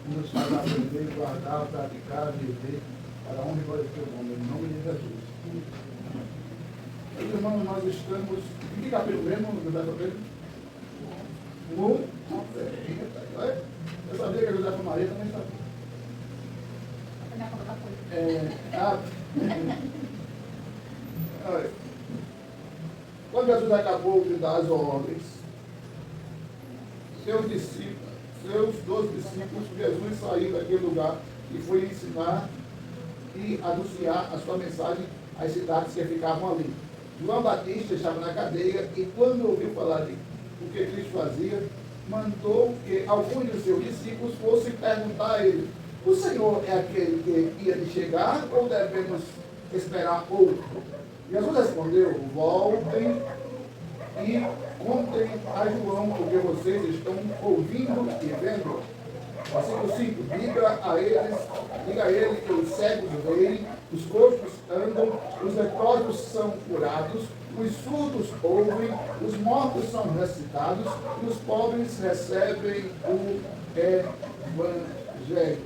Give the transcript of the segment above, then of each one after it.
nos faz aprender, guardar, praticar, viver, para a honra e glória do teu nome, em nome de Jesus. Meus irmãos, nós estamos. Em que capítulo mesmo, José Pedro? Eu sabia que a José Maria também sabia. Quando Jesus acabou de dar as ordens, seus 12 discípulos, Jesus saiu daquele lugar e foi ensinar e anunciar a sua mensagem às cidades que ficavam ali. João Batista estava na cadeia e, quando ouviu falar de o que Cristo fazia, mandou que alguns dos seus discípulos fossem perguntar a ele: o Senhor é aquele que ia de chegar ou devemos esperar outro? Jesus respondeu: voltem e contem a João o que vocês estão ouvindo e vendo. Versículo 5: diga a ele que os cegos veem, os coxos andam, os leprosos são curados, os surdos ouvem, os mortos são ressuscitados e os pobres recebem o Evangelho.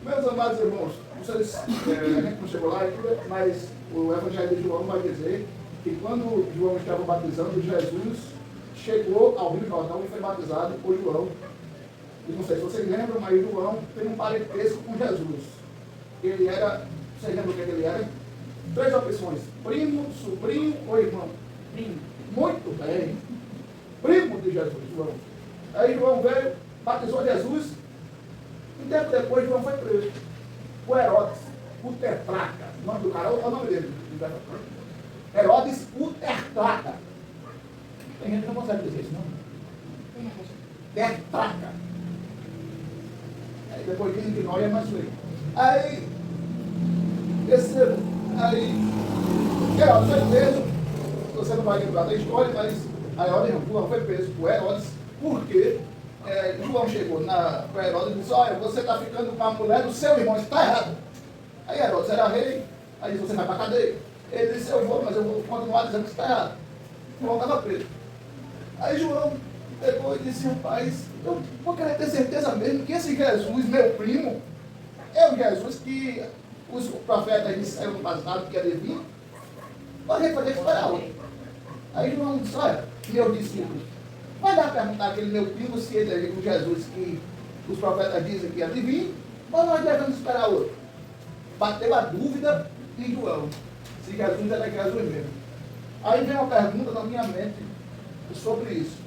Meus amados irmãos, vocês, a gente não chegou lá ainda, mas o Evangelho de João vai dizer que quando João estava batizando, Jesus chegou ao Rio Jordão e foi batizado por João. E não sei se vocês lembram, mas João tem um parentesco com Jesus. Ele era, vocês lembram o que ele era? 3 opções: primo, sobrinho ou irmão? Primo. Muito bem. Primo de Jesus, João. Aí João veio, batizou Jesus. Um tempo depois, João foi preso. O Herodes, o tetraca. O nome do cara, olha o nome dele. Herodes, o tetraca. Tem gente que não consegue dizer isso, não? Tetraca. Aí depois dizem que nós é mais feio. Aí, Herodes foi preso. Você não vai lembrar da história, mas a Herodes João foi preso por Herodes, porque João chegou para Herodes e disse: olha, você está ficando com a mulher do seu irmão, isso está errado. Aí Herodes era rei, aí disse: você vai para a cadeia. Ele disse: eu vou, mas eu vou continuar dizendo que está errado. João estava preso. Aí João pegou e disse: rapaz, eu vou querer ter certeza mesmo que esse Jesus, meu primo, é o Jesus que os profetas disseram no passado que ia vir. Mas ele vai ter que esperar outro. Aí João disse: olha, meu discípulo, vai dar a perguntar àquele meu primo se ele é o Jesus que os profetas dizem que ia vir, ou nós devemos esperar outro. Bateu a dúvida em João, se Jesus era Jesus mesmo. Aí vem uma pergunta na minha mente sobre isso.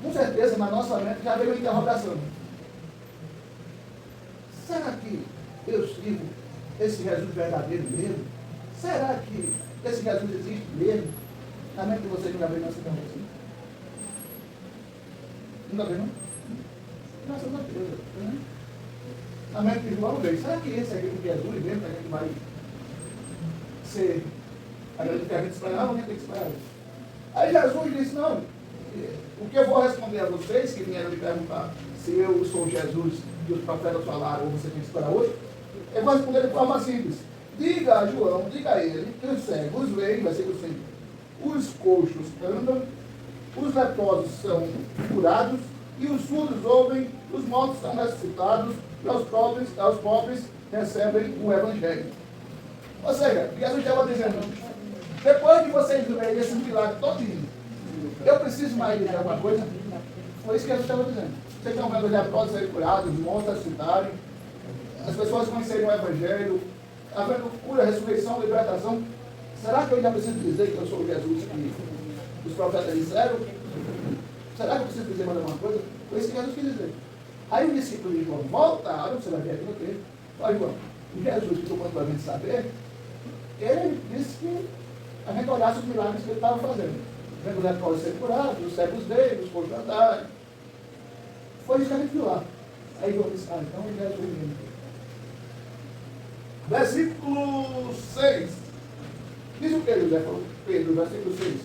Com certeza, na nossa mente já veio uma interrogação. Será que eu sirvo esse Jesus verdadeiro mesmo? Será que esse Jesus existe mesmo? Na mente de vocês nunca veio essa interrogação? Nunca veio, não? Graças a Deus. Né? Na mente de João veio: será que esse aqui é Jesus mesmo? Que a gente vai ser aquele que a gente esperava, ou a gente tem que esperar? Aí Jesus disse: não, o que eu vou responder a vocês que vieram me perguntar se eu sou Jesus que os profetas falaram ou você tem que esperar outro, eu vou responder de forma simples. Diga a João, diga a ele que os cegos veem, versículo 5, os coxos andam, os leprosos são curados e os surdos ouvem, os mortos são ressuscitados e aos pobres recebem o Evangelho. Ou seja, Jesus estava dizendo: depois de vocês verem esse milagre todinho, eu preciso mais dizer alguma coisa? Foi isso que Jesus estava dizendo. Vocês estão vendo os leprosos serem curados, os mortos ressuscitarem, as pessoas conhecerem o Evangelho, havendo cura, ressurreição, libertação. Será que eu ainda preciso dizer que eu sou o Jesus que os profetas disseram? Será que eu preciso dizer mais alguma coisa? Foi isso que Jesus quis dizer. Aí o discípulo de João voltaram, você vai ver aqui no texto. Olha, João, o Jesus que tomou para a gente saber, ele disse que a gente olhasse os milagres que ele estava fazendo. Vendo os leprosos serem curados, os cegos dele, os coxos andarem. Foi isso que a gente viu lá. Aí João disse: então ele é Jesus mesmo. Versículo 6. Diz o que José falou? Pedro, versículo 6.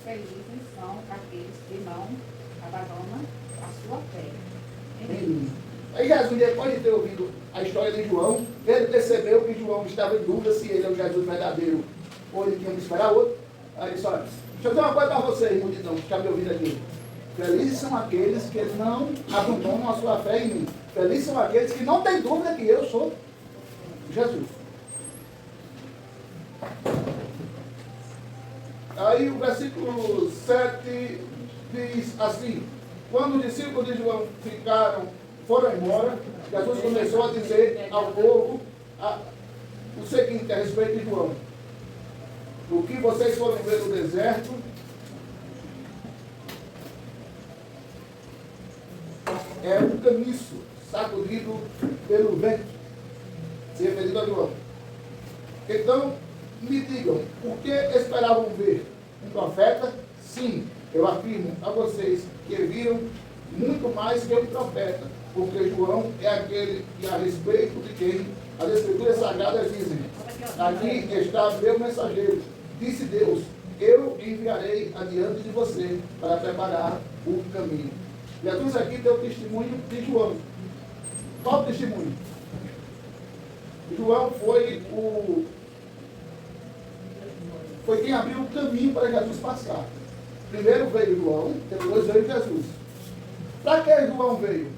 Felizes são aqueles que não abandonam a sua fé. Aí Jesus, depois de ter ouvido a história de João, ele percebeu que João estava em dúvida se ele é o Jesus verdadeiro ou ele tinha que esperar outro. Aí só, deixa eu dizer uma coisa para vocês, multidão, que está me ouvindo aqui. Felizes são aqueles que não abandonam a sua fé em mim. Felizes são aqueles que não têm dúvida que eu sou Jesus. Aí o versículo 7 diz assim: quando os discípulos de João foram embora, Jesus começou a dizer ao povo o seguinte a respeito de João: o que vocês foram ver no deserto é um caniço sacudido pelo vento, se referindo a João. Então, me digam, por que esperavam ver um profeta? Sim, eu afirmo a vocês que viram muito mais que um profeta, porque João é aquele que a respeito de quem as Escrituras Sagradas dizem: aqui está meu mensageiro, disse Deus, eu enviarei adiante de você para preparar o caminho. Jesus aqui deu testemunho de João. Qual o testemunho? João foi quem abriu o caminho para Jesus passar. Primeiro veio João, depois veio Jesus. Para que João veio?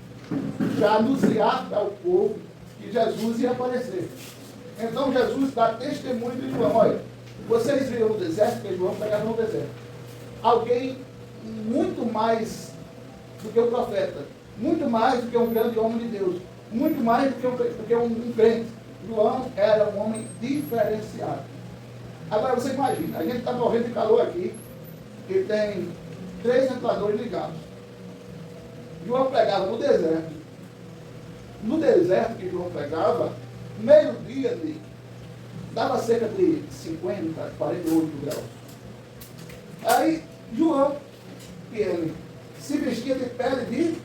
Já anunciar ao povo que Jesus ia aparecer. Então Jesus dá testemunho de João. Olha, vocês viram no deserto, que João pegava no deserto. Alguém muito mais do que um profeta, muito mais do que um grande homem de Deus, muito mais do que um crente. João era um homem diferenciado. Agora você imagina, a gente está morrendo de calor aqui, e tem 3 ventiladores ligados. João pregava no deserto. No deserto que João pregava, meio-dia dava cerca de 50, 48 graus. Aí João, ele se vestia de pele de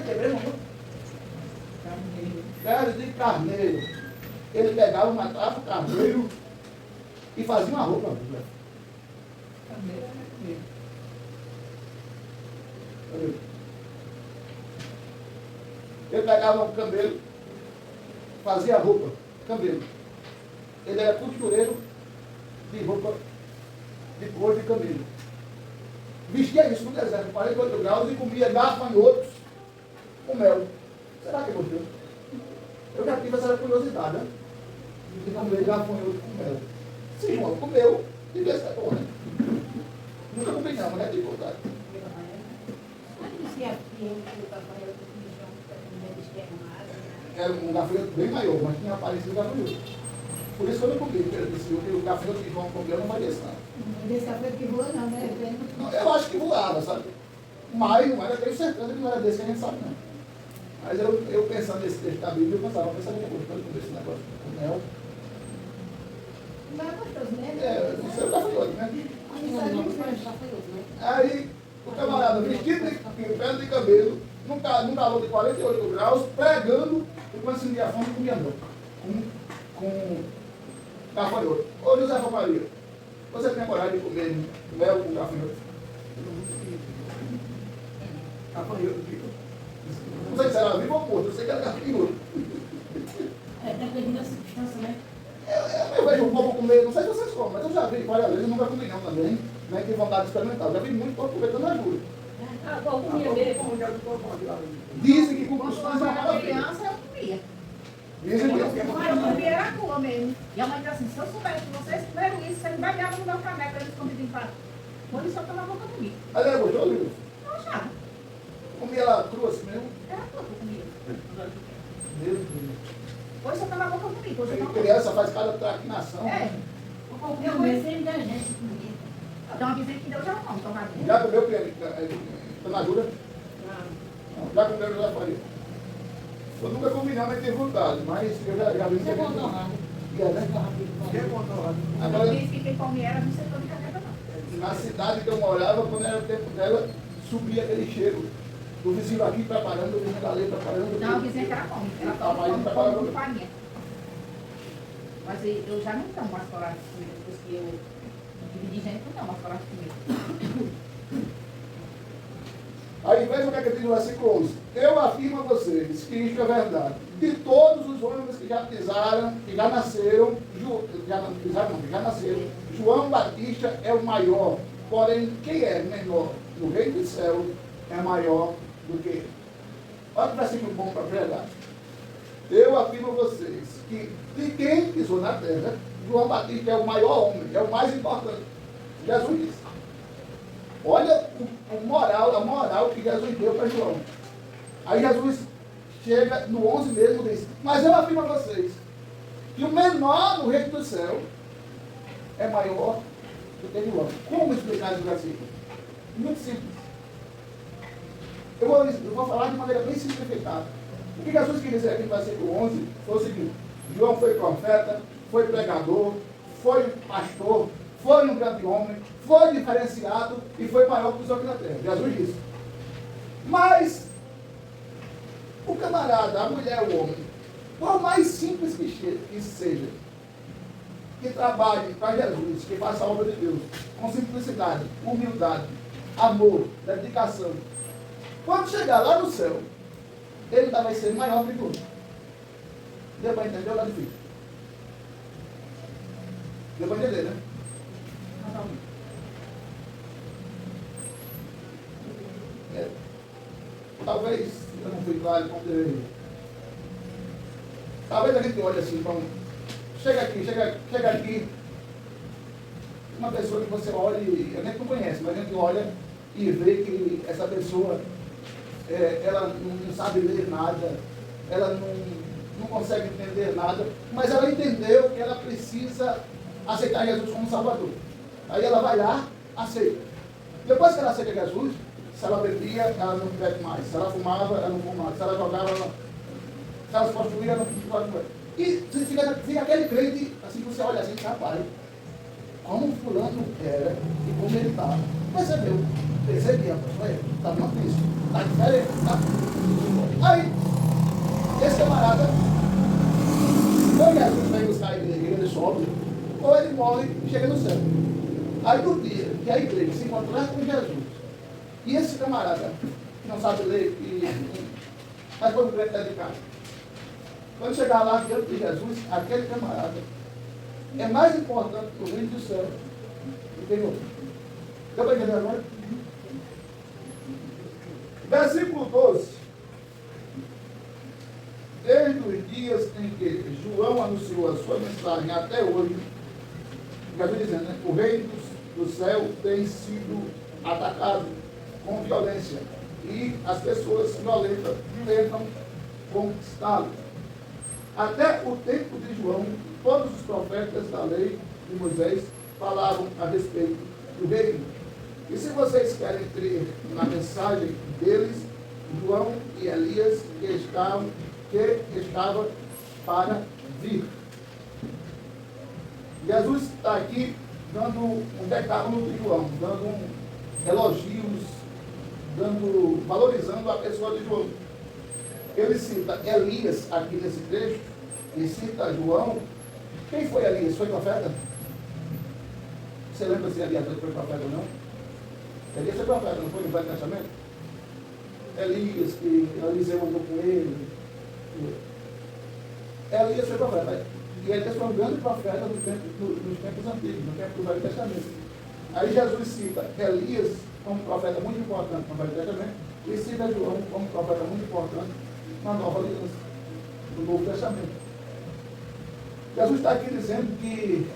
quebrando, pele de carneiro. Ele pegava, matava o carneiro e fazia uma roupa. Ele pegava um camelo, fazia roupa, camelo. Ele era costureiro de roupa de cor de camelo. Vestia isso no deserto, 48 graus, e comia gafanhotos com mel. Será que é gostoso? Eu já tive essa curiosidade, né? De comer gafanhoto com mel. Se João comeu, devia ser bom, né? Nunca comi não, mas é de vontade. Era um gafanhoto bem maior, mas tinha aparecido gafanhoto. Por isso que eu não comi, porque ele disse que o gafanhoto que João comeu não vai descer, não. Desse gafanhoto que voa não, né? Não, eu acho que voava, sabe? Mas não era, tenho certeza que não era desse que a gente sabe, não. Mas eu pensando nesse texto da Bíblia, eu pensava que é gostoso comer esse negócio com mel. Não é gostoso, né? Não sei o gafanhoto, né? Aí, o camarada vestido de pele de cabelo, num calor de 48 graus, pregando, e quando sentia a fome, comia mel. Com gafanhoto. Ô José Maria, você tem coragem de comer mel com gafanhoto? Gafanhoto, tipo. Não sei se era vivo ou morto, eu sei que era gafanhoto. Depende da substância, né? Eu vejo um povo comer, não sei se vocês comem, mas eu já vi várias vezes, eu nunca comi não também, nem tive vontade de experimentar. Eu já vi muito povo comer, dando ajuda. Dizem que com cuscuz é uma maravilha. Criança eu comia. Dizem que Mas eu comia era crua mesmo. E a mãe disse assim, se eu soubesse que vocês comeram isso, vocês beberam no meu caneco, eles escondidinho para. Quando isso eu tomava boca comigo. Mas era gostoso, viu? Não achava. Comia ela crua assim mesmo. Era crua que eu comia. Meu Deus. Hoje eu tomava boca comigo. Hoje eu não Criança faz cada traquinação. É. Eu comecei da gente comia. Então uma vizinha que deu já não, tomava. Já comeu tanadura? Não. Já comeu José Faria? Eu nunca comi não, mas tenho vontade, mas eu já vi Você é bom torrado. Agora, Disse que quem comia era no setor de caneta, não. na cidade que eu morava, quando era o tempo dela, subia aquele cheiro. O vizinho aqui preparando, o vizinho ali preparando. Não, a vizinha que ela come. Ela come pão com farinha. Mas eu já não tomo mais coragem de comida, depois que eu dividi gente, não tomo mais coragem de comida. Aí veja o que é que diz no versículo 11. Eu afirmo a vocês que isto é verdade. de todos os homens que já pisaram, que já nasceram, já não pisaram, não, que já nasceram, João Batista é o maior. Porém, quem é menor no reino do céu é maior do que ele. Olha que versículo bom para pregar. Eu afirmo a vocês que de quem pisou na terra, João Batista é o maior homem, é o mais importante. Jesus disse. Olha a moral que Jesus deu para João. Aí Jesus chega no 11 mesmo e diz, mas eu afirmo a vocês que o menor no reino do céu é maior do que João. Como explicar esse versículo? Muito simples. Eu vou falar de maneira bem simplificada. O que Jesus quer dizer aqui no versículo 11 foi o seguinte: João foi profeta, foi pregador, foi pastor, foi um grande homem, foi diferenciado e foi maior que os homens da terra. Jesus disse. Mas o camarada, a mulher, o homem, por mais simples que seja, que trabalhe para Jesus, que faça a obra de Deus, com simplicidade, humildade, amor, dedicação, quando chegar lá no céu, ele ainda vai ser maior que tudo. Deu para entender ou está difícil? Deu para entender, né? Talvez, eu não fui claro como deveria. Talvez a gente olhe assim, vamos, chega aqui, uma pessoa que você olha e a gente não conhece, mas a gente olha e vê que essa pessoa, ela não sabe ler nada, ela não consegue entender nada, mas ela entendeu que ela precisa aceitar Jesus como Salvador. Aí ela vai lá, aceita. Depois que ela aceita Jesus, se ela bebia, ela não bebe mais. Se ela fumava, ela não fuma mais. Se ela jogava, ela não. Se ela se prostituía, ela não pode mais. E fica aquele crente, assim, você olha assim, rapaz, como fulano era e como ele estava. Percebeu? Percebi, rapaz, está muito isso. Está diferente. Tá? Aí, esse camarada, ou Jesus vem buscar a igreja, ele sobe, ou ele morre e chega no céu. Aí no dia que a igreja se encontrar com Jesus, e esse camarada, que não sabe ler, mas foi um crente dedicado, quando chegar lá diante de Jesus, aquele camarada é mais importante para o reino do céu do que outro. Deu para entender agora? Versículo 12. Desde os dias em que João anunciou a sua mensagem até hoje, Jesus dizendo, né? O reino do céu tem sido atacado com violência e as pessoas violentas tentam conquistá-lo. Até o tempo de João, todos os profetas da lei de Moisés falavam a respeito do reino. E se vocês querem crer na mensagem deles, João e Elias que estava para vir. Jesus está aqui dando um decálogo de João, dando elogios, valorizando a pessoa de João. Ele cita Elias aqui nesse trecho, e cita João. Quem foi Elias? Foi profeta? Você lembra se Elias foi profeta ou não? Elias foi profeta, não foi no Velho Testamento? Elias, que Eliseu andou com ele. Elias foi profeta. E Elias foi um grande profeta nos tempos antigos, no tempo do Velho Testamento. Aí Jesus cita Elias como profeta muito importante no Velho Testamento e cita João como profeta muito importante na Nova Aliança, no Novo Testamento. Jesus está aqui dizendo que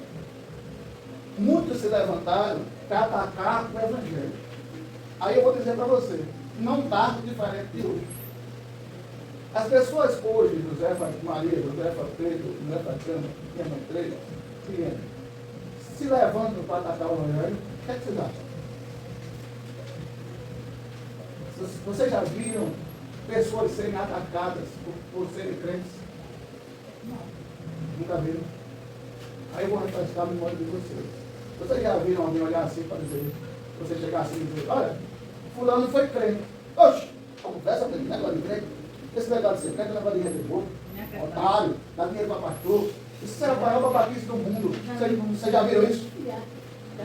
muitos se levantaram para atacar o Evangelho. Aí eu vou dizer para você, não está diferente de hoje. As pessoas hoje, Josefa Maria, Josefa Pedro, Josefa Cama, minha mãe Treira, se levantam para atacar o Evangelho, o que é que vocês acham? Vocês já viram pessoas serem atacadas por serem crentes? Não. Nunca viram? Aí eu vou refrescar a memória de vocês. Vocês já viram alguém olhar assim para dizer, você chegar assim e dizer, olha, fulano foi crente. Oxe, conversa com ele, negócio de crente. Esse negócio de ser crente é negócio de render otário, dá dinheiro para pastor. Isso é a maior babaquice do mundo. Vocês já viram isso?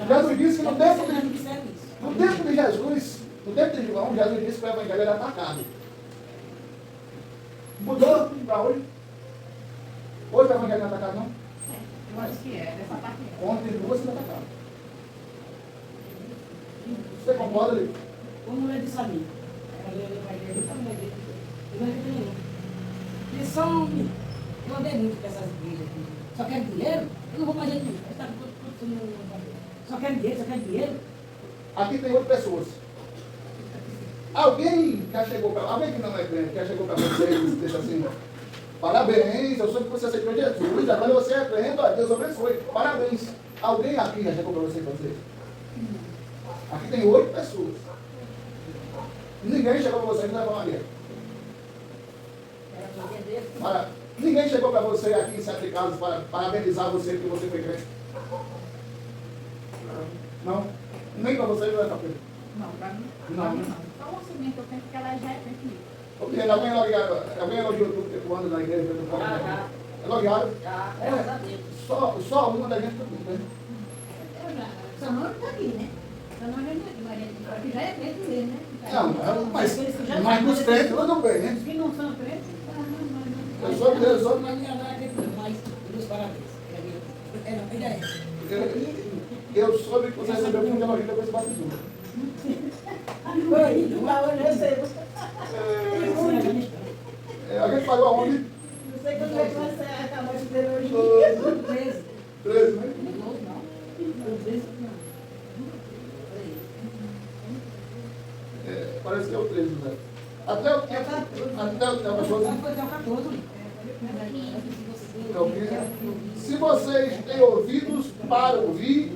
Jesus disse que no tempo de Jesus, no tempo de João, Jesus disse que o Evangelho era atacado. Mudou para hoje? Hoje o evangelho não é atacado, não? Eu acho que é, dessa parte é. Ontem duas sendo atacado. Você concorda, Lili? Como eu disse a mim, quando eu para a igreja, eu não acredito. Eu não acredito. Eles são, eu andei muito com essas igrejas aqui. Só quero dinheiro, eu não vou mais dinheiro. Só quero dinheiro, só quero dinheiro. Aqui tem 8 pessoas. Alguém já chegou para alguém que não é crente, já chegou para você e disse assim: parabéns, eu soube que você aceitou Jesus, agora você é crente, ó, Deus abençoe. Parabéns. Alguém aqui já chegou para você e fazer isso? Aqui tem 8 pessoas. Ninguém chegou para você e não levou uma guerra. Ninguém chegou para você aqui em Sete Casas para parabenizar você porque você foi crente. Não? Nem para você não é para crente. Não, para mim Não. não. Só o seguinte, eu penso que ela já é crente mesmo. Ok, alguém elogiou tudo que anda na igreja? Elogiaram? Já, É. graças a Deus. Só uma da gente tudo, né? São não está aqui, né? São não está aqui, mas que já é crente mesmo, né? Não, mas nos crentes tudo bem, né? Os que não são crentes, Eu sou não acredito, mas meus parabéns. Ainda é. eu soube que você recebeu um elogio depois de batizou. Foi, mas hoje eu recebo. A gente pagou aonde? Não sei quando é que você acabou de ter hoje. 13. 13, né? Não, 13 não. Parece que é o 13, né? Até o 14. Foi até o 14. É o quê? Se vocês têm ouvidos para ouvir,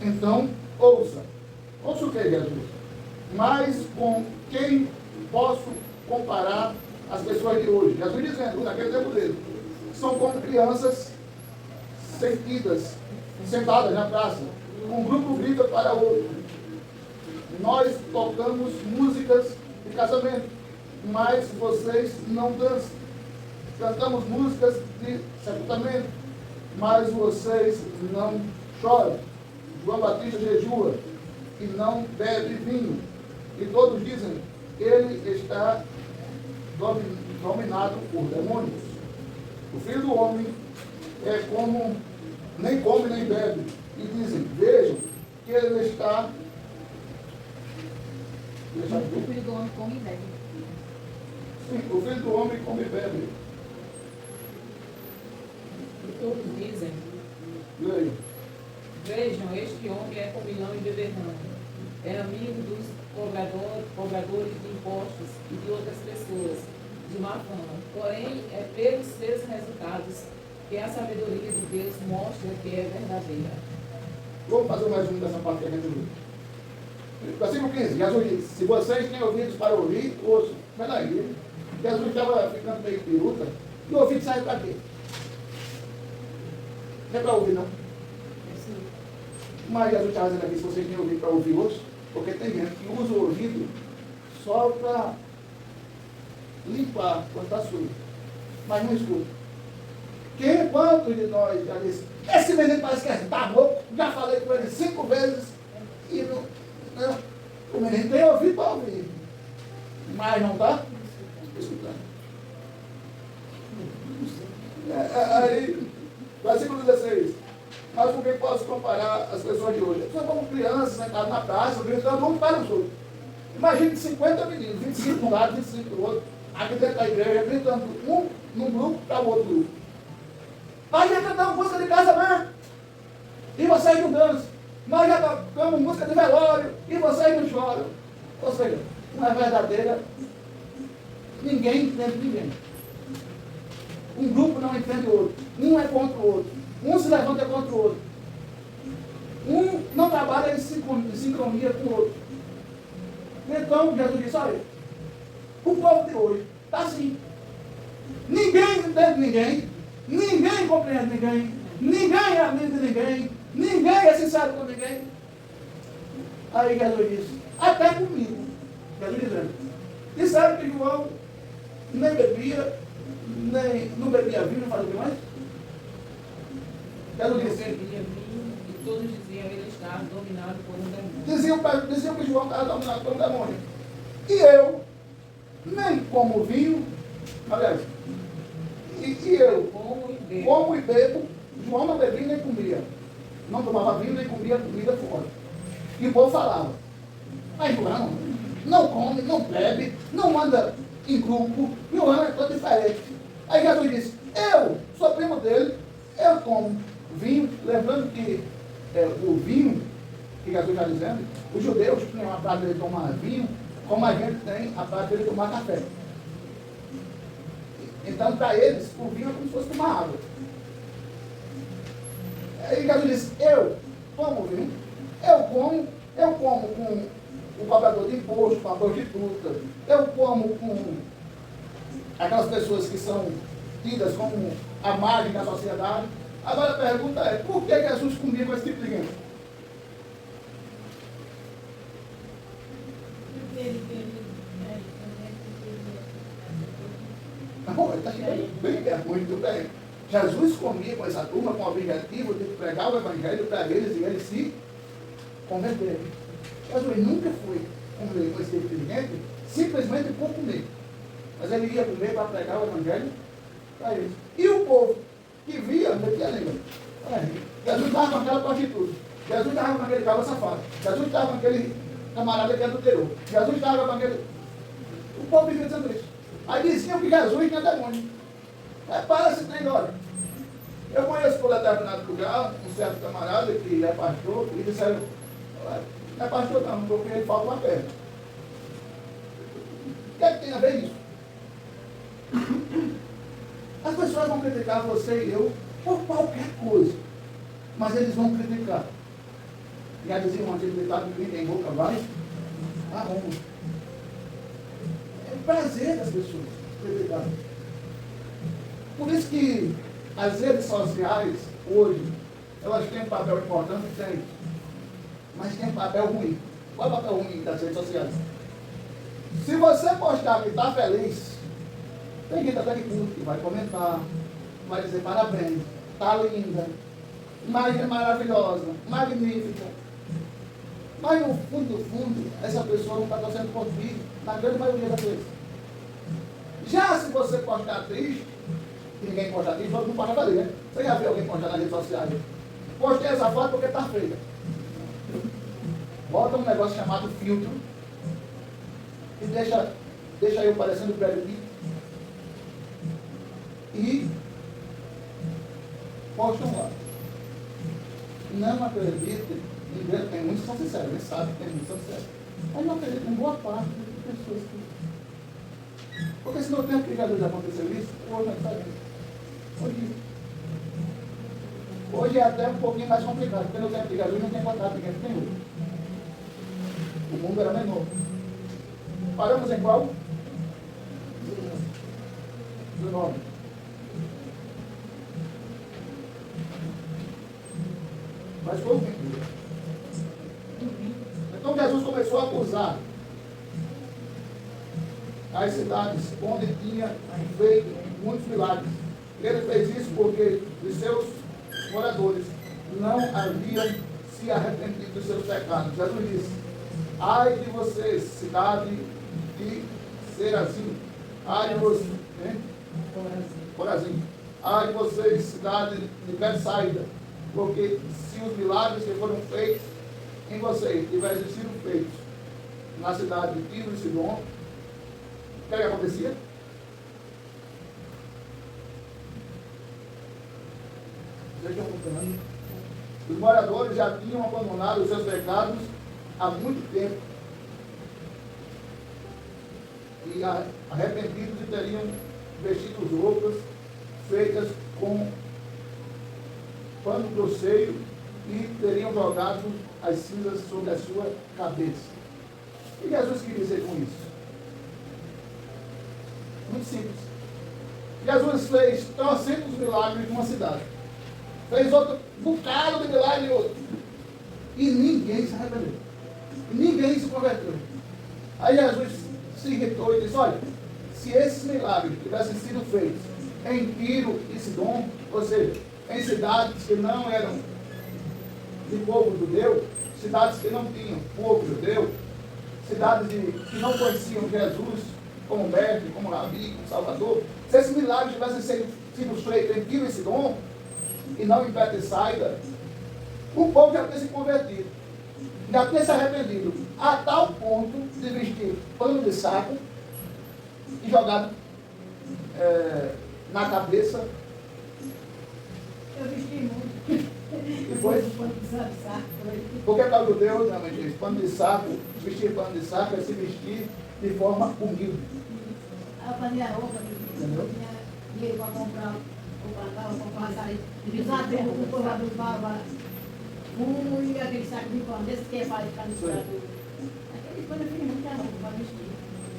então ouça. Ouça o que, Jesus? Mas com quem posso comparar as pessoas de hoje? Jesus dizendo, naquele tempo dele, são como crianças sentadas na praça. Um grupo grita para outro. Nós tocamos músicas de casamento, mas vocês não dançam. Cantamos músicas de sepultamento, mas vocês não choram. João Batista jejua e não bebe vinho. E todos dizem, ele está dominado por demônios. O Filho do Homem é como nem come nem bebe. E dizem, vejam que ele está... O filho do homem come e bebe. Sim, o Filho do Homem come e bebe. E todos dizem, E aí? vejam, este homem é comilão e beberrão. É amigo dos cobradores de impostos e de outras pessoas de má fama. Porém, é pelos seus resultados que a sabedoria de Deus mostra que é verdadeira. Vamos fazer mais um dessa parte que a gente viu. Versículo 15. Jesus diz, se vocês têm ouvidos para ouvir, ouçam. Mas daí, Jesus estava ficando meio piruta. E o ouvido sai para quê? Não é para ouvir, não. Mas Jesus estava dizendo aqui, se vocês têm ouvido para ouvir, ouçam. Porque tem gente que usa o ouvido só para limpar quando está sujo. Mas não escuta. Quantos de nós já disse, esse menino parece que está louco, já falei com ele 5 vezes e não. O menino tem ouvido para ouvir, mas não está escutando. Aí, versículo 16. Mas com quem posso comparar as pessoas de hoje? São como crianças sentadas na praça, gritando um para os outros. Imagine 50 meninos, 25 de um lado, 25 do outro, aqui dentro da igreja, gritando um num grupo para o outro grupo. Aí já cantamos música de casamento, e vocês não dançam. Nós já tocamos música de velório, e vocês não choram. Ou seja, uma verdadeira, ninguém entende ninguém. Um grupo não entende o outro. Um é contra o outro. Um se levanta contra o outro. Um não trabalha em sincronia com o outro. Então, Jesus disse, olha, o povo de hoje está assim. Ninguém entende ninguém. Ninguém compreende ninguém. Ninguém é amigo de ninguém. Ninguém é sincero com ninguém. Aí Jesus disse, até comigo. Jesus dizendo. Disseram que João nem bebia, nem não bebia vinho, não fazia o que mais? Jesus disse. Bebia vinho e todos diziam ele estava dominado por um demônio. Diziam que João estava dominado por um demônio. E eu nem como vinho, Aliás, e eu, Como e bebo. como e bebo, João não bebia nem comia. Não tomava vinho nem comia comida fora. E o povo falava, mas João não come, não bebe, não anda em grupo, João é todo diferente. Aí Jesus disse, eu sou primo dele, eu tomo vinho, lembrando que o vinho, que Jesus está dizendo, os judeus tinham a prática de tomar vinho, como a gente tem a prática de tomar café. Então, para eles, o vinho é como se fosse tomar água. Aí Jesus disse, eu tomo vinho, eu como com o cobrador de imposto, com a prostituta, eu como com aquelas pessoas que são tidas como a margem da sociedade. Agora a pergunta é, por que Jesus comia com esse tipo de gente? Não, ele está chegando bem, muito bem. Jesus comia com essa turma com o objetivo de pregar o evangelho para eles e eles se converterem. Jesus nunca foi comer com esse tipo de gente simplesmente por comer. Mas ele ia comer para pregar o evangelho para eles. E o povo que via, metia a língua. Jesus estava com aquela prostituta. Jesus estava com aquele cabra safado. Jesus estava com aquele camarada que adulterou. Jesus estava com aquele... O povo vivia dizendo isso. Aí diziam que Jesus tinha demônio. Para esse trem, olha. Eu conheço por determinado lugar um certo camarada que é pastor e disseram, não é pastor não, porque ele falta uma perna. O que é que tem a ver isso? As pessoas vão criticar você e eu por qualquer coisa, mas eles vão criticar. Já dizia um antigo ditado que quem tem boca vai, arruma. É o prazer das pessoas criticar. Por isso que as redes sociais, hoje, elas têm um papel importante, tem, mas tem um papel ruim. Qual é o papel ruim das redes sociais? Se você postar que está feliz, tem gente até que curte, vai comentar, vai dizer parabéns, está linda, maravilhosa, magnífica. Mas no fundo, essa pessoa não está torcendo por ti, na grande maioria das vezes. Já se você postar triste, que ninguém posta triste, todo mundo posta feliz, né? Você já viu alguém postar nas redes sociais? Postei essa foto porque está feia. Bota um negócio chamado filtro e deixa eu parecendo Brad Pitt e postam lá. Não acredite, tem muitos que são sinceros, eles sabem que tem muitos que são sinceros. Mas não acredito em boa parte das pessoas que... Porque se no tempo que Jesus aconteceu isso, hoje não está Hoje é até um pouquinho mais complicado, porque no tempo de Jesus não tem contato com quem tem hoje. O mundo era menor. Paramos em qual? 19. Mas foi o fim. Então Jesus começou a acusar as cidades onde tinha feito muitos milagres. Ele fez isso porque os seus moradores não haviam se arrependido dos seus pecados. Jesus disse, ai de vocês, cidade de Serazim, ai de vocês, Corazim, ai de vocês, cidade de Betsaida, porque se os milagres que foram feitos em vocês tivessem sido feitos na cidade de Tiro e Sidom, o que acontecia? Vocês estão acompanhando? Os moradores já tinham abandonado os seus pecados há muito tempo. E arrependidos e teriam vestido roupas feitas com pano grosseiro e teriam jogado as cinzas sobre a sua cabeça. O que Jesus queria dizer com isso? Muito simples. Jesus fez trocentos milagres numa cidade. Fez outro bocado de milagre em outro. E ninguém se arrependeu. Ninguém se converteu. Aí Jesus se irritou e disse, olha, se esses milagres tivessem sido feitos em Tiro e Sidom, ou seja, em cidades que não eram de povo judeu, cidades que não tinham povo judeu, cidades que não conheciam Jesus, como mestre, como rabi, como salvador, se esses milagres tivessem sido feitos em Tiro e Sidom, e não em Betsaida, o povo já tinha se convertido, já tinha se arrependido, a tal ponto de vestir pano de saco e jogado na cabeça. Eu vesti muito. E foi. Porque para o judeu, realmente, isso, pano de saco, vestir pano de saco é se vestir de forma humilde. Eu fazia roupa, Entendeu? tinha dinheiro para comprar o pantal, comprar sair. Usar tempo com o povo do baba. E aquele saco de pano, desse que faz para misturar tudo. Aquele pano eu fiz muita roupa para vestir.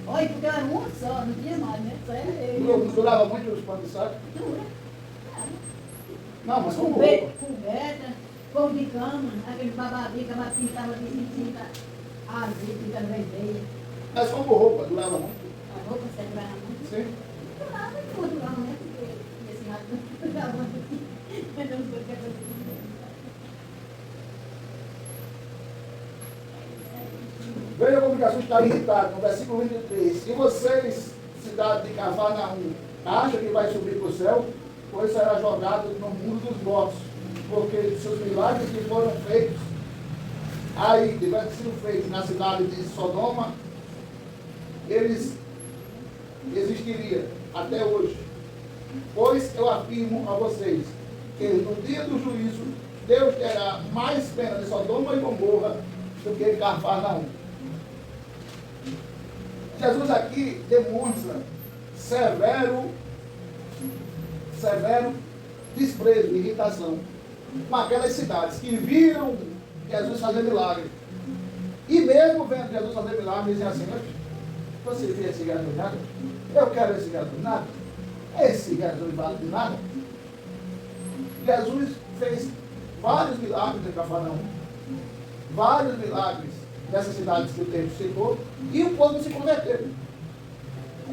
Olha, porque era um só, não tinha mais, né? Só era eu. Não durava muito os panos de saco? Dura. Não, mas como roupa. Coberta, pão de cama, aquele bababica, mas pintava de tinta azul, tinta vermelha. Mas como roupa, durava muito. A roupa se durava muito. Sim. Durava muito, durava muito, porque esse lado não durava muito. Eu não sei o que é. Veja como Jesus está irritado, no versículo 23. Se vocês, cidade de Cafarnaum, acham que vai subir para o céu, pois será jogado no mundo dos mortos, porque seus milagres que foram feitos, aí, tivessem sido feitos na cidade de Sodoma, eles existiriam até hoje. Pois eu afirmo a vocês que no dia do juízo, Deus terá mais pena de Sodoma e Gomorra do que Cafarnaum. Jesus aqui demonstra severo desprezo, irritação com aquelas cidades que viram Jesus fazer milagre. E mesmo vendo Jesus fazer milagre, dizem assim: você vê esse Jesus nada? Eu quero esse Jesus nada. Esse Jesus vale de nada. Jesus fez vários milagres em Cafarnaum, vários milagres dessas cidades que o texto citou, e o povo se converteu.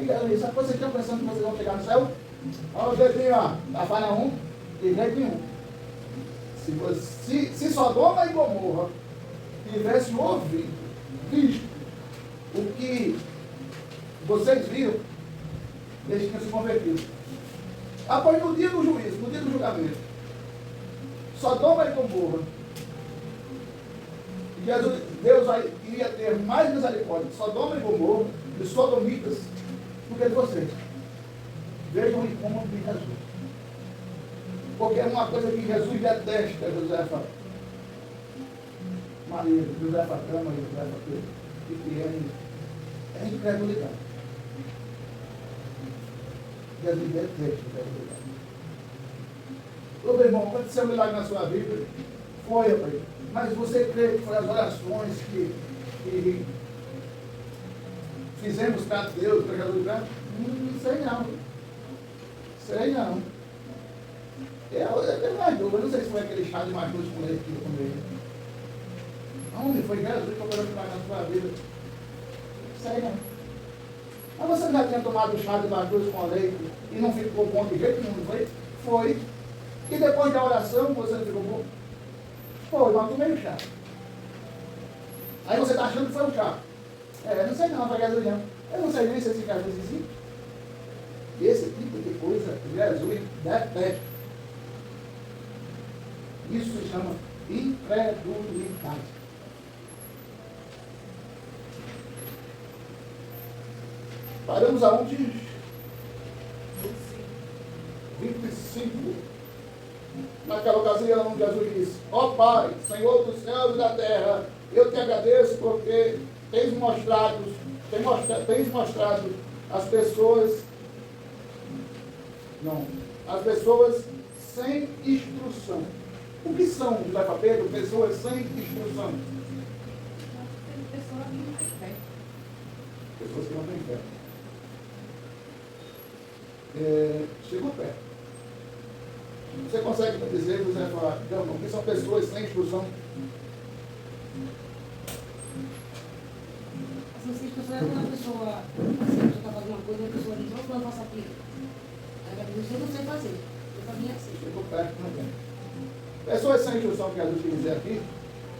E Jesus disse: vocês estão pensando que vocês vão chegar no céu? Olha o dedinho, ó, Cafarnaum, de jeito nenhum. Se Sodoma e Gomorra tivessem ouvido, visto o que vocês viram, eles tinham se convertido. Após no dia do juízo, no dia do julgamento, Sodoma e Gomorra, Deus iria ter mais misericórdia de Sodoma e Gomorra, de sodomitas, do que de vocês. Vejam o incômodo de Jesus. Porque é uma coisa que Jesus detesta, Josefa Maria, Josefa Cama, Josefa Pequeno, é incredulidade. Jesus detesta incredulidade. Ô meu irmão, aconteceu um milagre na sua vida? Foi, rapaz. Mas você crê que foi as orações que fizemos para Deus, para Jesus? Não sei não. Sei não. Eu tenho mais dúvida, não sei se foi aquele chá de magnus com leite que eu tomei. Onde foi Jesus que operou milagre na sua vida? Sei não. Mas você já tinha tomado chá de magnus com leite e não ficou bom de jeito nenhum, não foi? Foi. E depois da oração você não ficou bom? Foi, mas tomei o chá. Aí você está achando que foi o chá. Não sei não, foi Jesus não. Eu não sei nem se esse Jesus existe. Esse tipo de coisa Jesus detesta. Isso se chama incredulidade. Paramos aonde? 25. Naquela ocasião, Jesus disse: ó Pai, Senhor dos céus e da terra, eu te agradeço porque tens mostrado as pessoas sem instrução. O que são, José Pedro, pessoas sem instrução? Pessoas que não têm fé. Pessoas que não têm fé. Chegou perto. Você consegue me dizer, José, o que são pessoas sem instrução? Assim, se você é uma pessoa, assim, você está fazendo uma coisa, a pessoa diz: vamos lá, faça aquilo. Aí ela diz: eu não sei fazer. Eu também assim. Chegou perto também. Pessoas sem instrução que Jesus quer dizer aqui,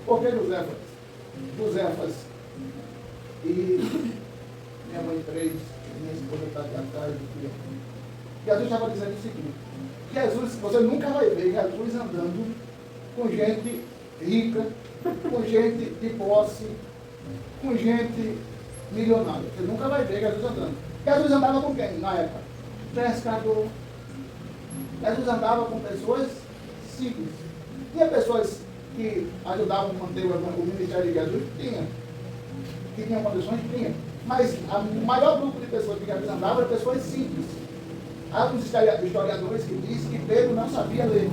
porque Josefas e minha mãe 3 Minha esposa está aqui atrás do filho. Jesus estava dizendo o seguinte: Jesus, você nunca vai ver Jesus andando com gente rica, com gente de posse, com gente milionária. Você nunca vai ver Jesus andando. Jesus andava com quem na época? Pescador. Jesus andava com pessoas simples. Tinha pessoas que ajudavam a manter o ministério de Jesus? Tinha. Que tinham condições? Tinha. Mas o maior grupo de pessoas que Jesus andava eram pessoas simples. Há alguns historiadores que dizem que Pedro não sabia ler.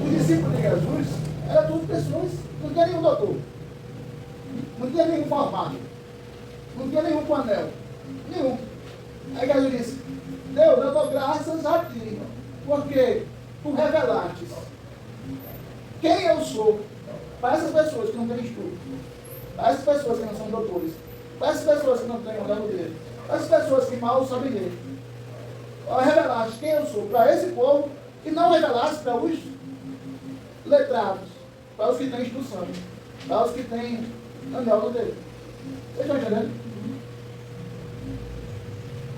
Os discípulos de Jesus eram todas pessoas, não tinha nenhum doutor, não tinha nenhum formado, não tinha nenhum com anel, nenhum. Aí Jesus disse: Deus, eu dou graças a ti, porque tu revelaste quem eu sou para essas pessoas que não têm estudo, para essas pessoas que não são doutores, para essas pessoas que não têm olhado dele, para essas pessoas que mal sabem ler. Revelaste quem eu sou para esse povo e não revelaste para os letrados, para os que têm instrução, para os que têm anel no dedo. Vocês estão entendendo?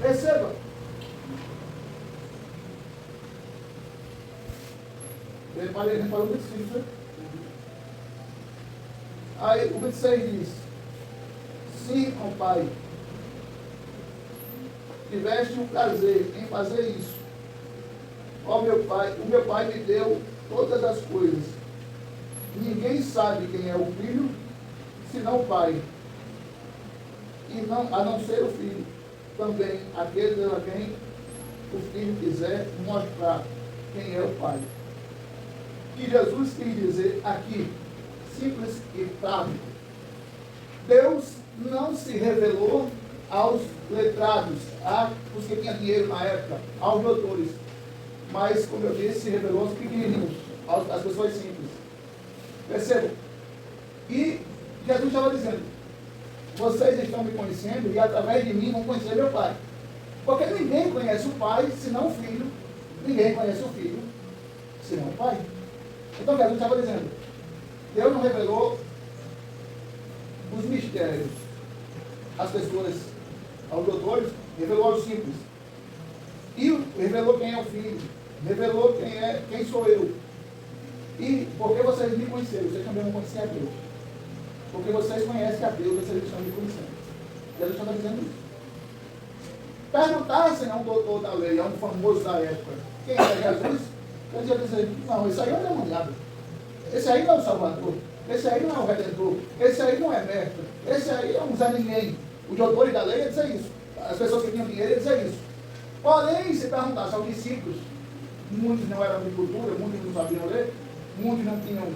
Perceba. Ele falou muito simples, né? Aí o 26 diz: sim, ó Pai, tiveste o prazer em fazer isso. Ó meu Pai, o meu Pai me deu todas as coisas. Ninguém sabe quem é o Filho, senão o Pai. E não, a não ser o Filho. Também aqueles a quem o Filho quiser mostrar quem é o Pai. E Jesus quis dizer aqui, simples e prático: Deus não se revelou aos letrados, aos que tinham dinheiro na época, aos doutores, mas, como eu disse, se revelou aos pequenininhos, às pessoas simples. Percebam? E Jesus estava dizendo: vocês estão me conhecendo e através de mim vão conhecer meu Pai. Porque ninguém conhece o Pai senão o Filho, ninguém conhece o Filho senão o Pai. Então Jesus estava dizendo: Deus não revelou os mistérios às pessoas, aos doutores, revelou aos simples. E revelou quem é o Filho, revelou quem sou eu. E porque vocês me conheceram, vocês também vão conhecer a Deus. Porque vocês conhecem a Deus, vocês estão me conhecendo. Jesus estava dizendo isso. Perguntassem a um doutor da lei, a um famoso da época, quem é Jesus? Ele ia dizer: não, esse aí é o demoniado. Esse aí não é o Salvador. Esse aí não é o Redentor. Esse aí não é mestre. Esse aí é um Zé Ninguém. Os doutores da lei iam dizer isso. As pessoas que tinham dinheiro iam dizer isso. Porém, se perguntasse aos discípulos, muitos não eram de cultura, muitos não sabiam ler, muitos não tinham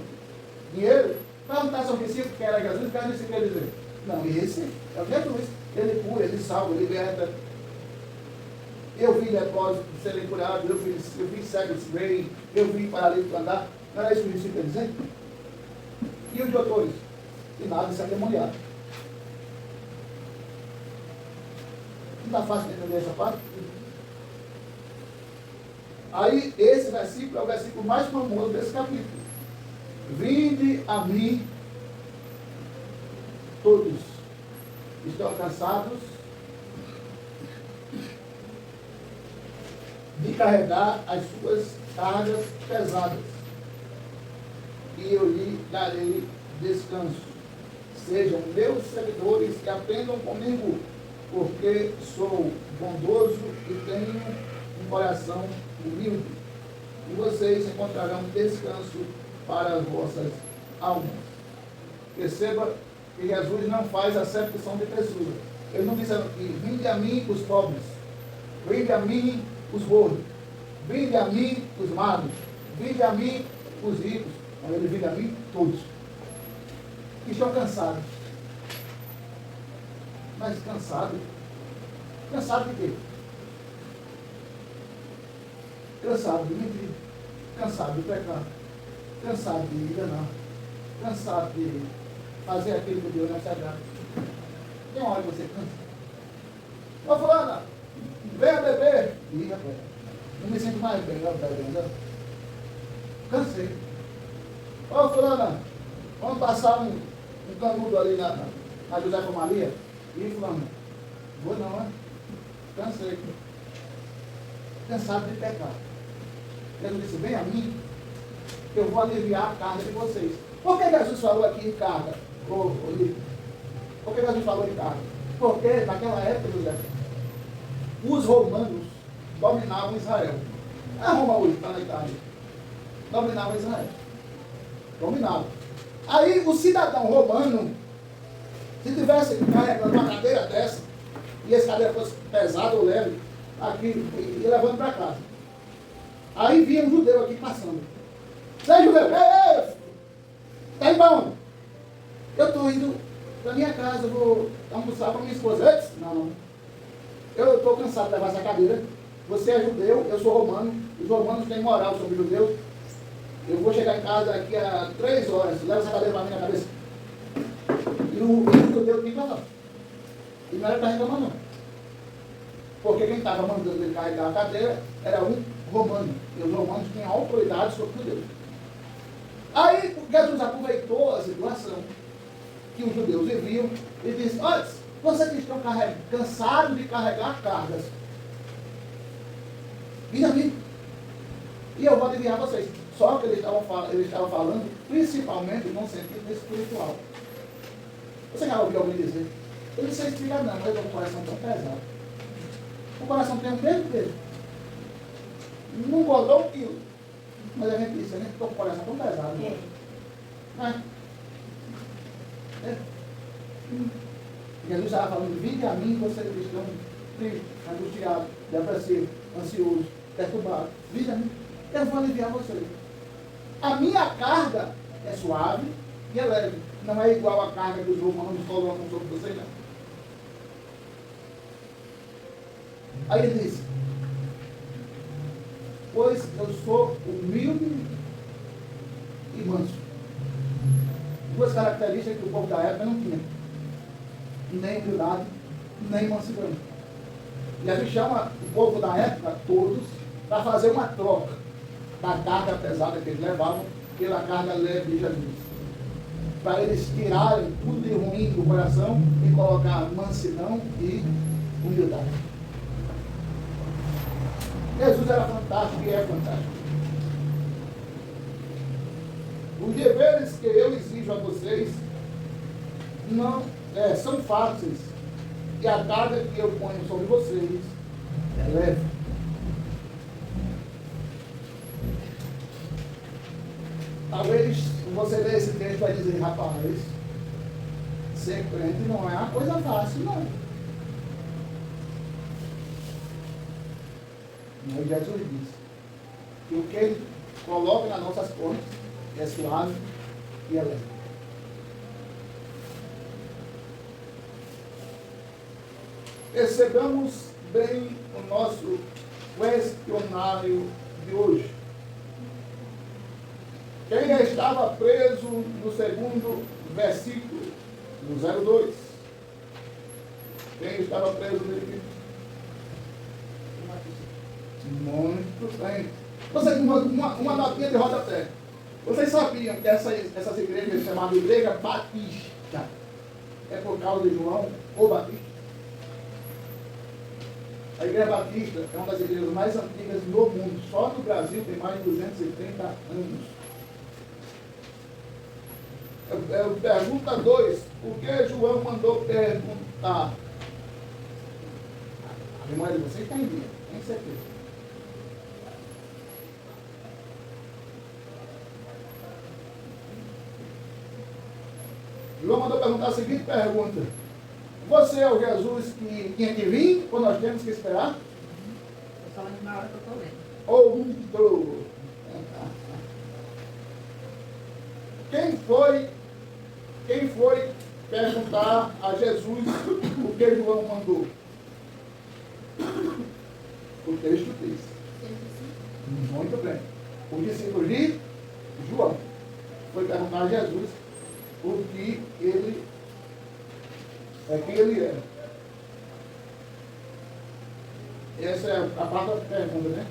dinheiro, perguntasse aos discípulos quem era Jesus, quem disse que ia dizer: não, esse é o Jesus. Ele cura, ele salva, ele liberta. Eu vi leprosos serem curados, eu vi cegos verem, eu vi paralíticos andar. Não era isso que o discípulo ia dizer? E os doutores? E nada, isso é demoniado. Não está fácil de entender essa parte? Aí, esse versículo é o versículo mais famoso desse capítulo. Vinde a mim, todos estão cansados de carregar as suas cargas pesadas, e eu lhe darei descanso. Sejam meus seguidores e aprendam comigo, porque sou bondoso e tenho um coração humilde, e vocês encontrarão descanso para as vossas almas. Perceba que Jesus não faz acepção de pessoas. Ele não diz aqui: vinde a mim os pobres, vinde a mim os gordos, vinde a mim os magros, vinde a mim os ricos. Mas ele vinde a mim todos que estão cansados. Mas cansado? Cansado de quê? Cansado de mentir, cansado de pecar, cansado de enganar, cansado de fazer aquilo que Deus não se agrada. Tem uma hora que você cansa. Ô fulana, venha beber. Ih, rapaz, não me sinto mais bem, não, bebendo. Cansei. Ô fulana, vamos passar um canudo ali na José com Maria. Ih, fulana, Vou não, é? Cansei. Cansado de pecar. Jesus disse, vem a mim, que eu vou aliviar a carga de vocês. Por que Jesus falou aqui em carga? Por que Jesus falou em carga? Porque naquela época, José, os romanos dominavam Israel. A Roma hoje está na Itália. Dominava Israel. Dominava. Aí o cidadão romano, se tivesse carregando uma cadeira dessa, e essa cadeira fosse pesada ou leve, aqui, ia levando para casa. Aí vinha um judeu aqui passando. Sai, judeu! Ei! Tá indo para onde? Eu estou indo para minha casa, vou almoçar com a minha esposa. Não. Eu estou cansado de levar essa cadeira. Você é judeu, eu sou romano. Os romanos têm moral sobre os judeus. Eu vou chegar em casa daqui a 3 horas. Leva essa cadeira para mim na cabeça. E o judeu fica lá. E não era para reclamar, não. Porque quem estava mandando ele carregar a cadeira era um romano. E os romanos tinham autoridade sobre os judeus. Aí Jesus aproveitou a situação que os judeus viviam e disse, olha, vocês que estão cansados de carregar cargas, vem a mim, e eu vou aliviar vocês. Só que ele estava falando principalmente num sentido espiritual. Você já ouviu alguém dizer? Eu não sei explicar não, mas eu estou com o coração tão pesado. O coração tem um mesmo peso. Não engordou 1 quilo. Mas a gente disse, a gente estou com o coração tão pesado. Jesus estava falando, vinde a mim, vocês que estão tristes, angustiados, depressivos, ansiosos, perturbados. Vinde a mim, eu vou aliviar vocês. A minha carga é suave e é leve. Não é igual a carga que os romanos colocam sobre vocês, não. Aí ele disse, pois eu sou humilde e manso. 2 características que o povo da época não tinha. Nem humildade, nem mansidão. E a gente chama o povo da época, todos, para fazer uma troca da carga pesada que eles levavam pela carga leve de Jesus. Para eles tirarem tudo de ruim do coração e colocar mansidão e humildade. Jesus era fantástico e é fantástico. Os deveres que eu exijo a vocês não são fáceis. E a carga que eu ponho sobre vocês é leve. Talvez você lê esse texto e vai dizer, rapaz, ser crente não é uma coisa fácil, não. Mas Jesus disse que o que ele coloca nas nossas costas é suave e é leve. Percebamos bem o nosso questionário de hoje. Quem estava preso no segundo versículo, no 02? Quem estava preso nele? Muito bem. Você, uma notinha de rodapé. Vocês sabiam que essas igrejas chamadas Igreja Batista é por causa de João ou Batista? A Igreja Batista é uma das igrejas mais antigas do mundo. Só no Brasil tem mais de 230 anos. Pergunta 2. Por que João mandou perguntar? A memória de vocês está em dia, tem certeza. João mandou perguntar a seguinte pergunta. Você é o Jesus que tinha que vir ou nós temos que esperar? Eu só lembro na hora que eu estou lendo. Outro. Quem foi perguntar a Jesus o que João mandou? O texto diz. Muito bem. O discípulo de João foi perguntar a Jesus o que ele quem ele era. Essa é a parte da pergunta, né?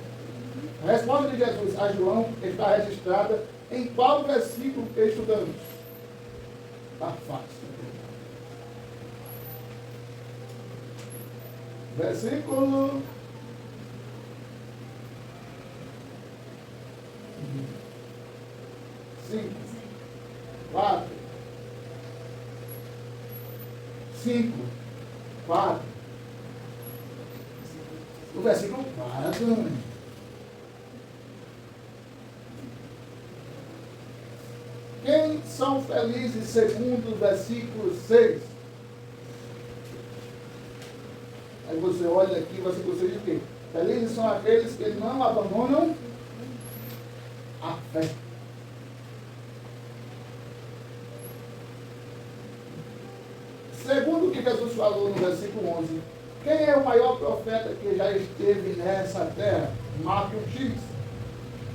A resposta de Jesus a João está registrada em qual versículo que estudamos? Está fácil. Versículo 5, 4, 5, 4. O versículo 4. Quem são felizes segundo o versículo 6? Aí você olha aqui, você diz o quê? Felizes são aqueles que não abandonam a fé. Segundo o que Jesus falou no versículo 11, quem é o maior profeta que já esteve nessa terra? Marque um X.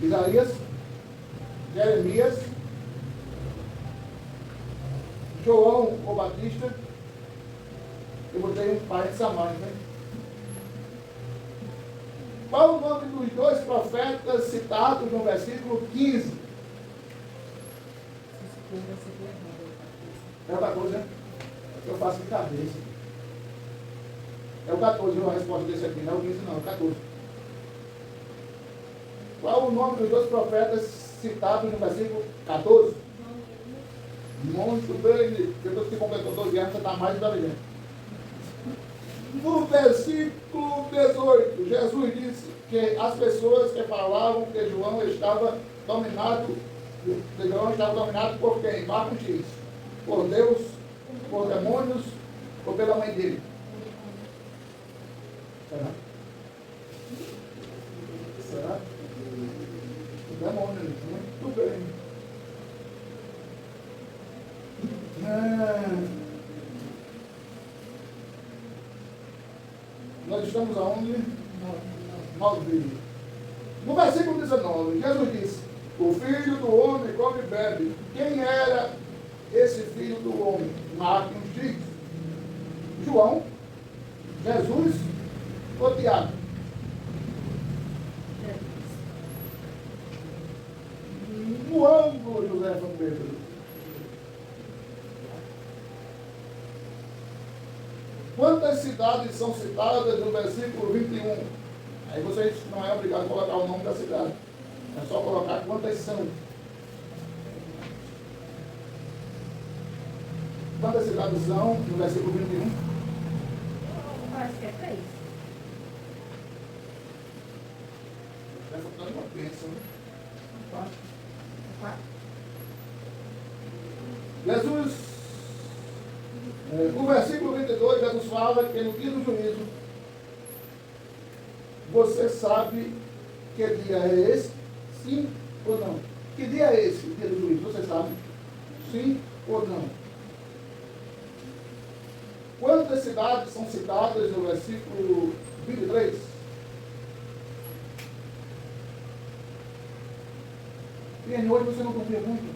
Isaías, Jeremias, João o Batista. Eu botei um parênteses a mais, né? Qual o nome dos dois profetas citados no versículo 15? É o 14, né? Eu faço de cabeça. É o 14, a resposta desse aqui, não é o 15 não, é o 14. Qual o nome dos dois profetas citados no versículo 14? Muito bem, depois que completou 12 anos, você está mais inteligente. No versículo 18, Jesus disse que as pessoas que falavam que João estava dominado por quem? Marcos diz, por Deus, por demônios ou pela mãe dele? Será? Será? O demônio, muito bem. Nós estamos aonde? 9. No versículo 19, Jesus disse, o filho do homem come e bebe. Quem era esse filho do homem? Marque um X. João, Jesus ou Tiago? No ângulo, José São Pedro. Quantas cidades são citadas no versículo 21? Aí vocês não é obrigado a colocar o nome da cidade. É só colocar quantas são. Quantas cidades são no versículo 21? Parece que é 3. Está faltando uma bênção, né? 4. Jesus, no versículo 22, Jesus fala que no dia do juízo, você sabe que dia é esse? Sim ou não? Que dia é esse, o dia do juízo? Você sabe? Sim ou não? Quantas cidades são citadas no versículo 23? E hoje você não confia muito?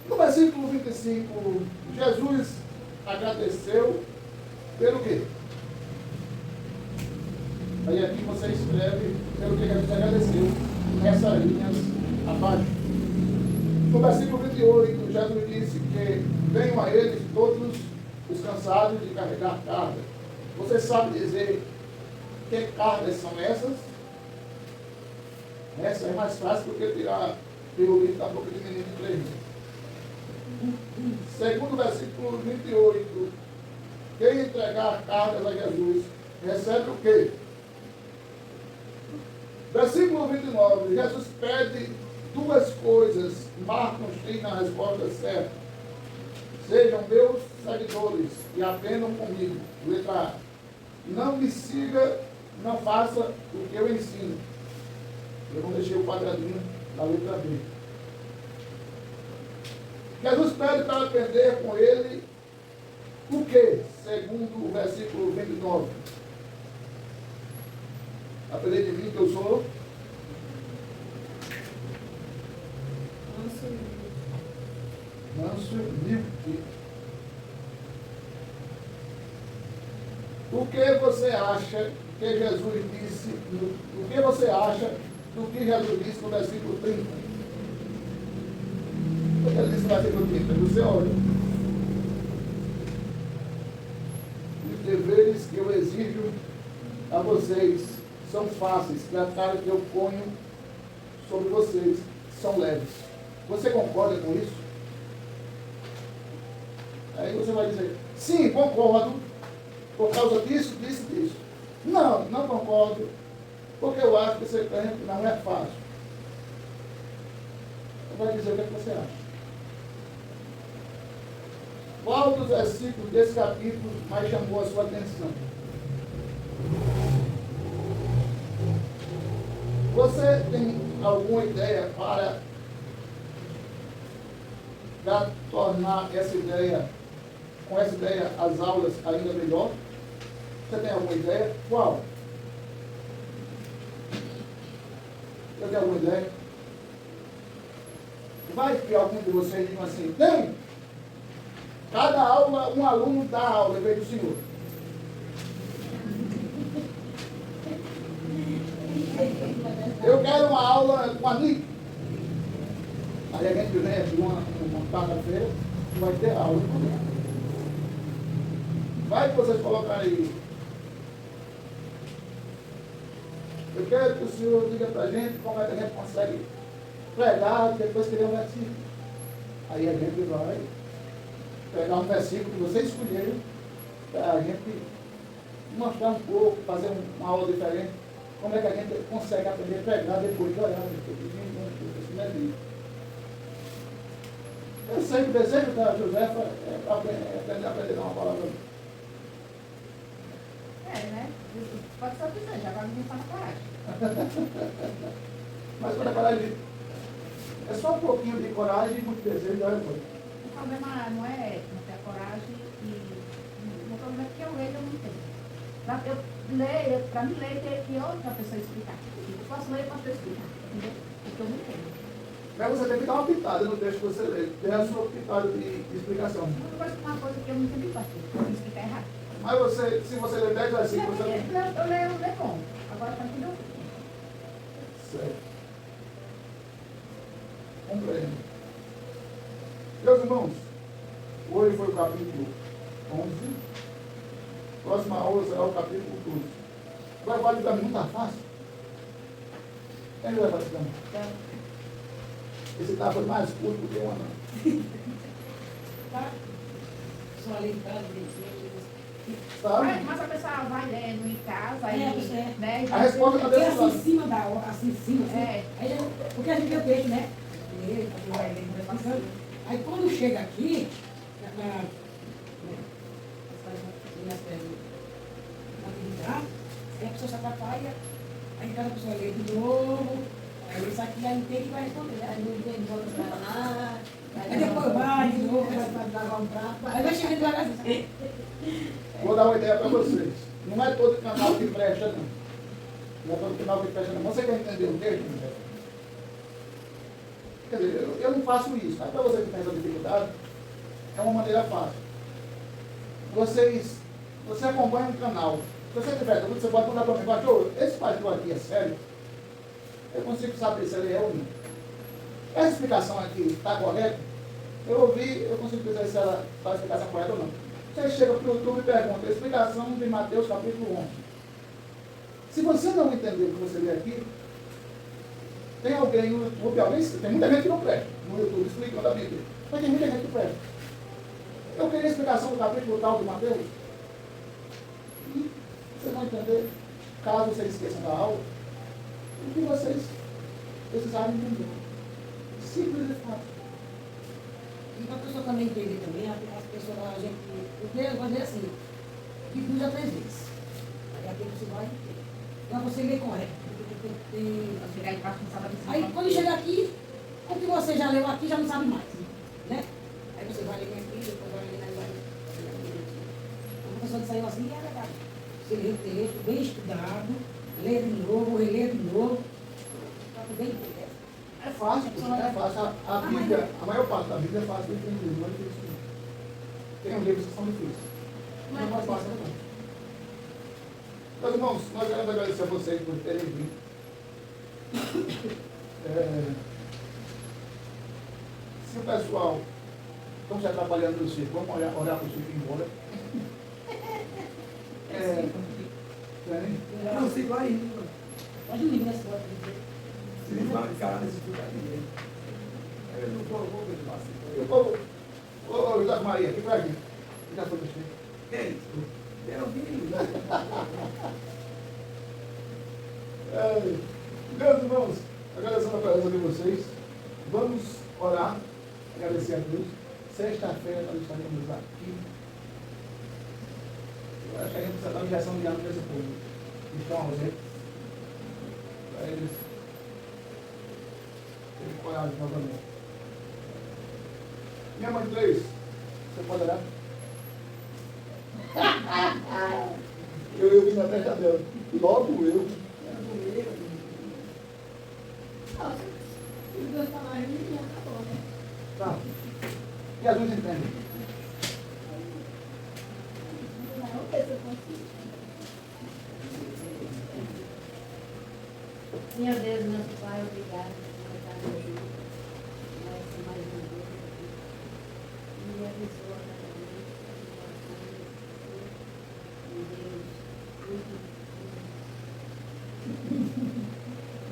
No versículo 25, Jesus agradeceu pelo quê? Aí aqui você escreve pelo que Jesus agradeceu, nessas linhas abaixo. No versículo 28, Jesus disse que venham a eles todos os cansados de carregar carga. Você sabe dizer que cargas são essas? Essa é mais fácil do que tirar pirulito da boca de menino de 3 meses. Segundo o versículo 28, quem entregar cargas a Jesus recebe o quê? Versículo 29, Jesus pede 2 coisas. Marcos tem na resposta certa. Sejam meus seguidores e aprendam comigo. Letra A. Não me siga, não faça o que eu ensino. Eu não deixei o quadradinho da letra B. Jesus pede para aprender com ele o que? Segundo o versículo 29. Aprender de mim que eu sou manso e humilde. O que você acha que Jesus disse? O que você acha do que Jesus disse no versículo 30? O que ele disse no versículo 30? Você olha. Os deveres deveres que eu exijo a vocês são fáceis, e a carga que eu ponho sobre vocês são leves. Você concorda com isso? Aí você vai dizer, sim, concordo, por causa disso, disso, disso. Não, não concordo, porque eu acho que ser crente não é fácil. Você vai dizer o que, é que você acha. Qual dos versículos desse capítulo mais chamou a sua atenção? Você tem alguma ideia para tornar essa ideia, com essa ideia, as aulas ainda melhor? Você tem alguma ideia? Qual? Você tem alguma ideia? Vai que algum de vocês diga assim, tem! Cada aula, um aluno dá aula, em vez do senhor. Eu quero uma aula com a Nick. Aí a gente vem aqui uma quarta-feira e vai ter aula. Vai que vocês colocam aí. Eu quero que o senhor diga pra gente como é que a gente consegue pregar depois que ler um versículo. Aí a gente vai pegar um versículo que vocês escolheram para a gente mostrar um pouco, fazer uma aula diferente. Como é que a gente consegue aprender a pregar depois de orar, depois de vir. Eu sei que o desejo da Josefa é aprender a dar uma palavra. Né? Pode ser o que seja, agora ninguém fala coragem. Mas quando a coragem é só um pouquinho de coragem e muito desejo, olha coisa. O problema não é não ter coragem o problema é que eu leio, eu não entendo. Para mim ler, tem que outra pessoa explicar. Eu posso ler, posso explicar, entendeu? Porque eu não entendo. Mas você tem que dar uma pitada no texto que você lê. Tem a sua pitada de explicação. Eu não gosto de uma coisa que eu não entendi, pastor. Eu vou explicar errado. Mas você, se você ler 10 versículos, você não... Eu leio bom. Agora está entendendo? Certo. Compreendo. Meus irmãos, hoje foi o capítulo 11. Próxima aula será o capítulo 12. Vai validar muito tá fácil? Quem vai validar? Esse tá foi mais curto do que o ano. Tá? Só ali em casa, direitinho. Sabe? Mas a pessoa vai lendo em casa, aí, né? A resposta está Porque desse assim em lado. cima da hora, assim em cima, assim. É. Aí, porque a gente vê o peixe, né? Aí quando chega aqui, aí a pessoa se atrapalha, aí cada pessoa lê de novo, aí isso aqui já entende e vai responder. Aí não entende, volta pra lá, aí depois vai de novo, vai dar um prato, aí vai chegando devagarzinho. Vou dar uma ideia para vocês. Não é todo canal que presta, não. Não é todo canal que presta, não. Você quer entender o texto? Quer dizer, eu não faço isso. Mas para você que tem essa dificuldade, é uma maneira fácil. Você acompanha um canal. Se você tiver dúvida, você pode mandar para mim. Pastor, esse pastor aqui é sério? Eu consigo saber se ele é ou não. Essa explicação aqui está correta? Eu ouvi, eu consigo dizer se ela está a explicação correta ou não. Você chega para o YouTube e pergunta, a explicação de Mateus capítulo 11. Se você não entender o que você lê aqui, tem alguém no YouTube, tem muita gente que não presta no YouTube explicando a Bíblia, mas tem muita gente que presta. Eu queria a explicação do capítulo tal de Mateus, e vocês vão entender, caso vocês esqueçam da aula, o que vocês precisarem entender. Simples e fácil. E para a pessoa também entender também, as pessoas, a gente, porque eu vou dizer assim, que usa 3 vezes. Aí aqui você vai entender. Então você lê correto. Você chegar embaixo não sabe a Aí quando chega aqui, o que você já leu aqui já não sabe mais. Né? Aí você vai ler aqui, depois vai ler vai. A pessoa que saiu assim é verdade. Você lê o texto, bem estudado, lê de novo, relê de novo, para poder entender. É fácil, é fácil. A Bíblia, a maior parte da Bíblia é fácil de entender, não é difícil. Tem uns livros que são difíceis. Não é mais fácil, não. Meus irmãos, nós queremos agradecer a vocês por terem vindo. Se o pessoal estão se atrapalhando no circo, vamos orar para o circo ir embora. Tem. Não, sei lá ainda. Pode me ligar nessa foto. Se ele vai ficar nesse lugar ninguém. Eu não vou ver Ô, José Maria, que vai aqui? Já foi mexer. Quem? É alguém. Meus irmãos, agradecendo a presença de vocês. Vamos orar, agradecer a Deus. Sexta-feira nós estaremos aqui. Eu acho que a gente precisa dar uma injeção de ânimo nesse povo. Que estão ausentes. Para eles terem coragem novamente. Minha mãe 3, você pode orar? Eu vim na testa dela. Logo eu. Se os dois falarem, já acabou, né? Tá. E as duas entendem? Não, vamos ver se eu consigo. Meu Deus, nosso Pai, obrigado por estar nos ajuda. Mais uma vez aqui. E abençoa cada vez.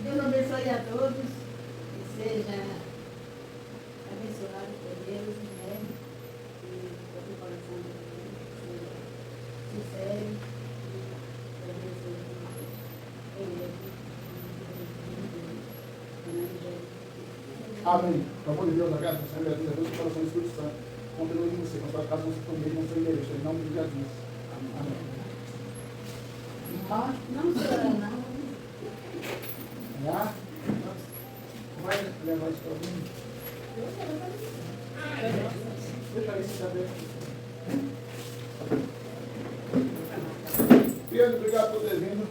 Deus abençoe a todos. Que seja abençoado por Deus, né? E todo o coração de Deus seja sincero e abençoe Amém. Pelo amor de Deus, agradeço ao Senhor, a Deus, o coração do Espírito Santo. Continue em você, com a sua casa, com o seu família, com o seu endereço. Em nome de Jesus. Amém. Tá? Não chora, não. Já? Vai levar isso para mim? Deixa isso saber. Pedro, obrigado por ter vindo.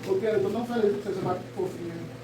Porque eu estou tão feliz que você vai fofinho.